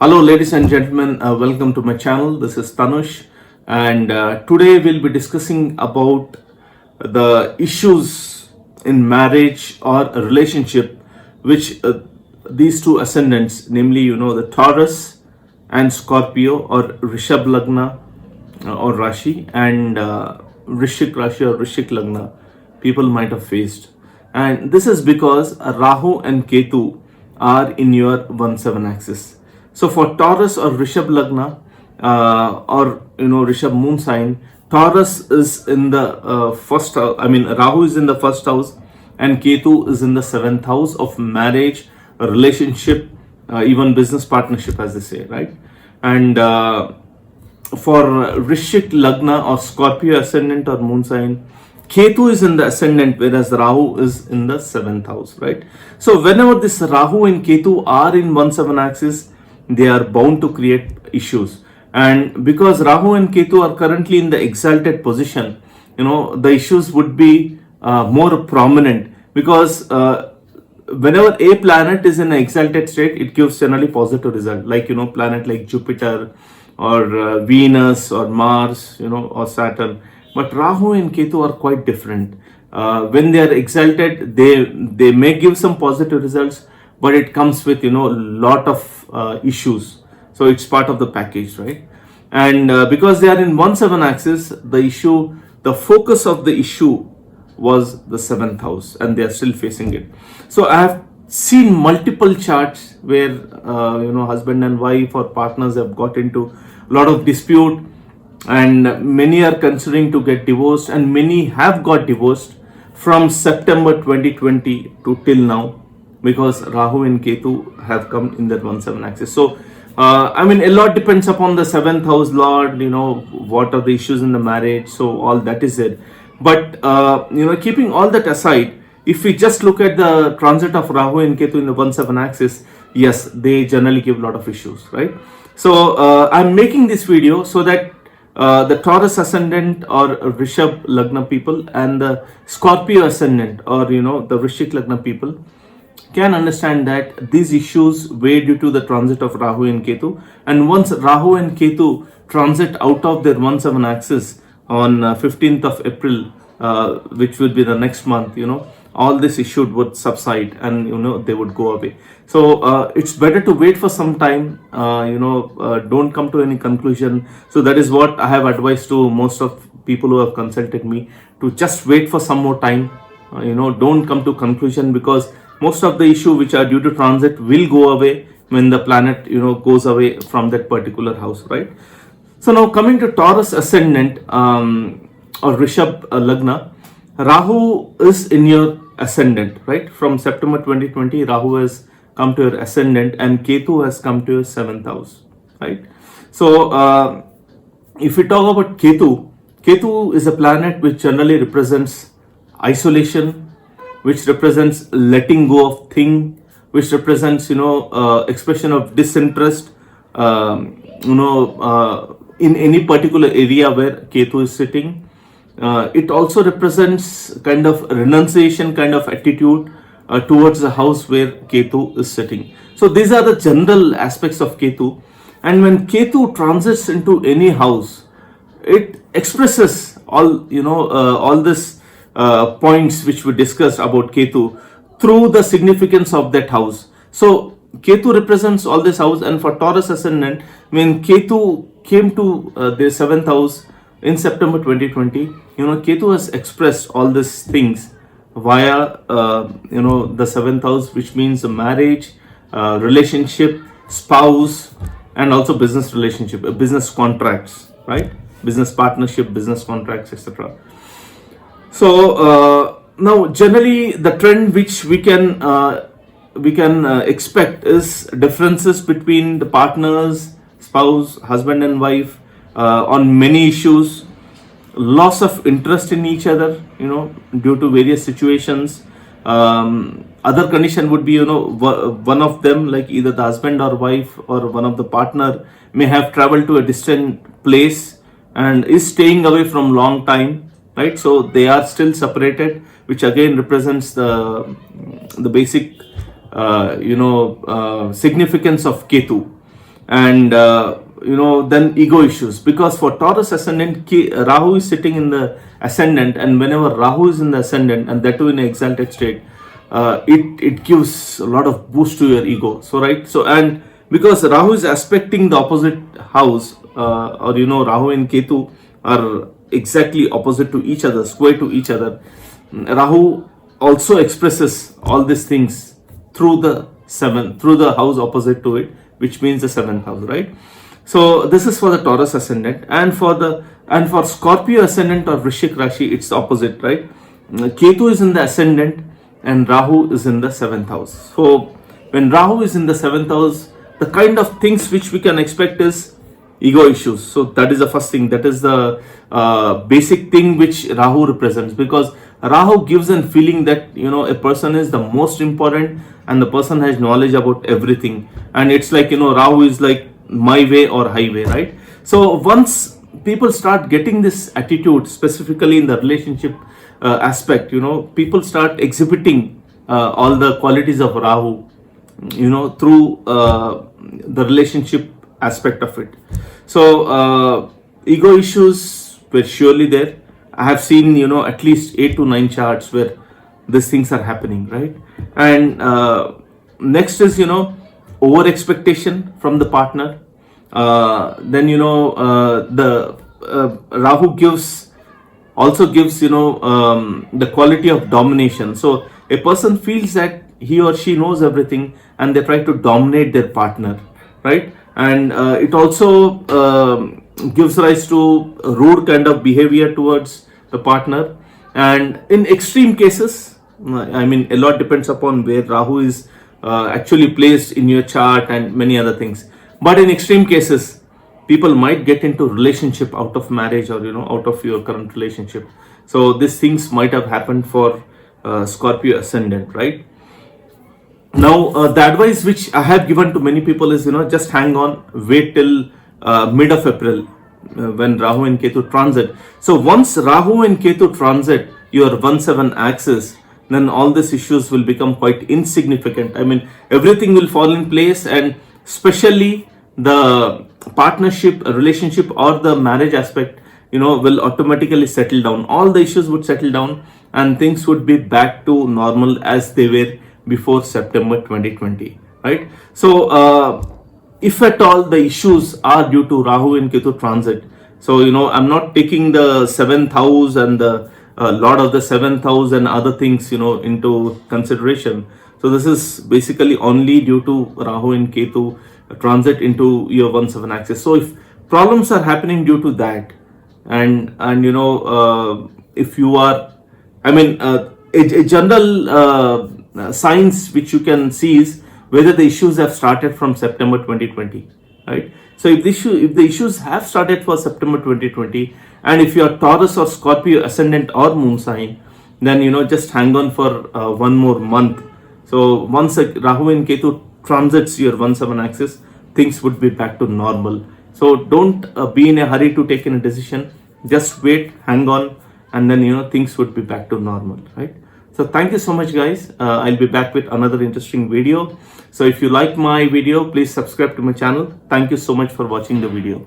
Hello, ladies and gentlemen. Welcome to my channel. This is Tanush, and today we'll be discussing about the issues in marriage or a relationship, which these two ascendants, namely, the Taurus and Scorpio, or Vrishab Lagna, or Rashi, and Vrischik Rashi or Vrischik Lagna, people might have faced. And this is because Rahu and Ketu are in your 1-7 axis. So for Taurus or Vrishab Lagna, or Vrishab moon sign, Taurus is in the first house. Rahu is in the first house, and Ketu is in the 7th house of marriage, relationship, even business partnership, as they say, right? And for Vrishik Lagna or Scorpio Ascendant or moon sign, Ketu is in the ascendant, whereas Rahu is in the 7th house, right? So whenever this Rahu and Ketu are in 1-7 axis, they are bound to create issues. And because Rahu and Ketu are currently in the exalted position, the issues would be more prominent, because whenever a planet is in an exalted state, it gives generally positive result, like planet like Jupiter or Venus or Mars, or Saturn. But Rahu and Ketu are quite different. When they are exalted, they may give some positive results, but it comes with lot of issues. So it's part of the package, right? And because they are in 1-7 axis, the focus of the issue was the 7th house, and they are still facing it. So I have seen multiple charts where husband and wife or partners have got into a lot of dispute, and many are considering to get divorced, and many have got divorced from September 2020 to till now, because Rahu and Ketu have come in that 1-7 axis. So a lot depends upon the 7th house lord, what are the issues in the marriage, so all that is it. But keeping all that aside, if we just look at the transit of Rahu and Ketu in the 1-7 axis, yes, they generally give a lot of issues, right? So I'm making this video so that the Taurus Ascendant or Vrishab Lagna people and the Scorpio Ascendant or the Vrishik Lagna people can understand that these issues were due to the transit of Rahu and Ketu. And once Rahu and Ketu transit out of their 1-7 axis on 15th of April, which will be the next month, all this issue would subside, and they would go away. So it's better to wait for some time. Don't come to any conclusion. So that is what I have advised to most of people who have consulted me, to just wait for some more time. Don't come to conclusion, because most of the issue which are due to transit will go away when the planet goes away from that particular house, right? So now coming to Taurus Ascendant or Vrishab Lagna, Rahu is in your ascendant, right? From September 2020, Rahu has come to your ascendant, and Ketu has come to your 7th house, right? So if we talk about Ketu is a planet which generally represents isolation, which represents letting go of thing, which represents expression of disinterest in any particular area where Ketu is sitting. It also represents kind of renunciation kind of attitude towards the house where Ketu is sitting. So these are the general aspects of Ketu. And when Ketu transits into any house, it expresses all this points which we discussed about Ketu through the significance of that house. So Ketu represents all this house, and for Taurus Ascendant, when Ketu came to their 7th house in September 2020, Ketu has expressed all these things via the 7th house, which means marriage, relationship, spouse, and also business relationship, business contracts, right? Business partnership, business contracts, etc. So now generally the trend which we can expect is differences between the partners, spouse, husband and wife on many issues, loss of interest in each other, due to various situations. Other condition would be, one of them, like either the husband or wife or one of the partner, may have traveled to a distant place and is staying away from long time, right? So they are still separated, which again represents the basic significance of Ketu. and then ego issues, because for Taurus ascendant, Rahu is sitting in the ascendant, and whenever Rahu is in the ascendant, and that too in an exalted state, it gives a lot of boost to your ego. So right, so and because Rahu is aspecting the opposite house, or Rahu and Ketu are exactly opposite to each other, square to each other. Rahu also expresses all these things through the house opposite to it, which means the seventh house, right? So this is for the Taurus ascendant, and for Scorpio ascendant or Vrishik Rashi, it's opposite, right? Ketu is in the ascendant and Rahu is in the seventh house. So when Rahu is in the seventh house, the kind of things which we can expect is ego issues. So that is the first thing. That is the basic thing which Rahu represents, because Rahu gives a feeling that a person is the most important and the person has knowledge about everything, and it's like Rahu is like my way or highway, right? So once people start getting this attitude, specifically in the relationship aspect, people start exhibiting all the qualities of Rahu, through the relationship aspect of it. So ego issues were surely there. I have seen at least 8 to 9 charts where these things are happening, right? And next is over expectation from the partner. Then the Rahu also gives the quality of domination. So a person feels that he or she knows everything and they try to dominate their partner, right? And it also gives rise to rude kind of behavior towards the partner. And in extreme cases, I mean, a lot depends upon where Rahu is actually placed in your chart and many other things. But in extreme cases, people might get into relationship out of marriage or out of your current relationship. So these things might have happened for Scorpio ascendant, right? Now the advice which I have given to many people is just hang on, wait till mid of April when Rahu and Ketu transit. So once Rahu and Ketu transit your 1-7 axis, then all these issues will become quite insignificant. I mean, everything will fall in place, and especially the partnership, relationship, or the marriage aspect, will automatically settle down. All the issues would settle down and things would be back to normal as they were before September 2020, right? So if at all the issues are due to Rahu and Ketu transit, so I'm not taking the 7th house and the lot of the 7th house and other things into consideration. So this is basically only due to Rahu and Ketu transit into your 1-7 axis. So if problems are happening due to that, and if you are, I mean, a general signs which you can see is whether the issues have started from September 2020, right? So if the issues have started for September 2020, and if you are Taurus or Scorpio ascendant or moon sign, then just hang on for one more month. So once Rahu and Ketu transits your 1-7 axis, things would be back to normal. So don't be in a hurry to take a decision. Just wait, hang on, and then things would be back to normal, right? So thank you so much, guys. I'll be back with another interesting video. So if you like my video, please subscribe to my channel. Thank you so much for watching the video.